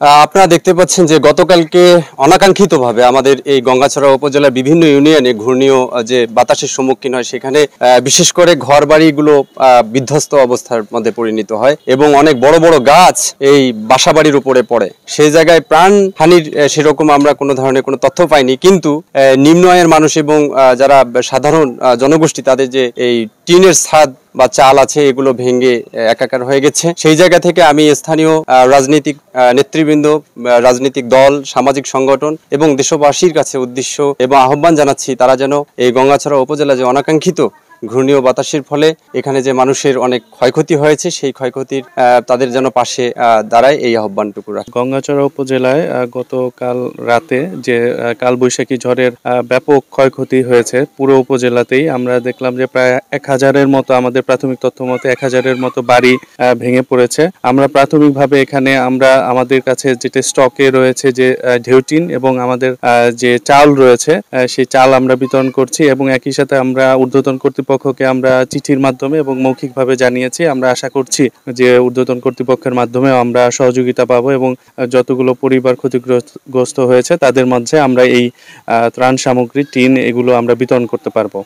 আপনারা দেখতে পাচ্ছেন যে গতকালকে অনাকাঙ্ক্ষিতভাবে আমাদের এই গঙ্গাছড়া উপজেলার বিভিন্ন ইউনিয়নে ঘূর্ণিয় যে বাতাসের সম্মুখীন হয় সেখানে বিশেষ করে ঘরবাড়িগুলো বিধ্বস্ত অবস্থার মধ্যে পরিণত হয় এবং অনেক বড় বড় গাছ এই বাসাবাড়ির উপরে পড়ে। সেই জায়গায় প্রাণহানির সেরকম আমরা কোনো ধরনের কোনো তথ্য পাইনি, কিন্তু নিম্ন আয়ের মানুষ এবং যারা সাধারণ জনগোষ্ঠী তাদের যে এই টিনের ছাদ বা চাল আছে এগুলো ভেঙে একাকার হয়ে গেছে। সেই জায়গা থেকে আমি স্থানীয় রাজনৈতিক নেতৃবৃন্দ, রাজনৈতিক দল, সামাজিক সংগঠন এবং দেশবাসীর কাছে উদ্দেশ্য এবং আহ্বান জানাচ্ছি তারা যেন এই গঙ্গাছড়া উপজেলা যে অনাকাঙ্ক্ষিত ঘূর্ণিয় বাতাসের ফলে এখানে যে মানুষের অনেক ক্ষয়ক্ষতি হয়েছে সেই ক্ষয়ক্ষতির তাদের যেন পাশে দাঁড়ায়, এই আহ্বানটুকু রাখি। গঙ্গাচড়া উপজেলায় গতকাল রাতে যে কালবৈশাখী ঝড়ের ব্যাপক ক্ষয়ক্ষতি হয়েছে পুরো উপজেলাতেই। আমরা দেখলাম যে প্রায় 1000-এর মতো, আমাদের প্রাথমিক তথ্য মতে 1000-এর মতো বাড়ি ভেঙে পড়েছে। আমরা প্রাথমিকভাবে এখানে আমাদের কাছে যেটা স্টকে রয়েছে যে ঢেউটিন এবং আমাদের যে চাল রয়েছে সেই চাল আমরা বিতরণ করছি এবং একই সাথে আমরা ঊর্ধ্বতন কর্তৃপক্ষকে আমরা চিঠির মাধ্যমে এবং মৌখিকভাবে জানিয়েছি। আমরা আশা করছি যে ঊর্ধ্বতন কর্তৃপক্ষের মাধ্যমে আমরা সহযোগিতা পাবো এবং যতগুলো পরিবার ক্ষতিগ্রস্ত হয়েছে তাদের মধ্যে আমরা এই ত্রাণ সামগ্রী, টিন এগুলো আমরা বিতরণ করতে পারবো।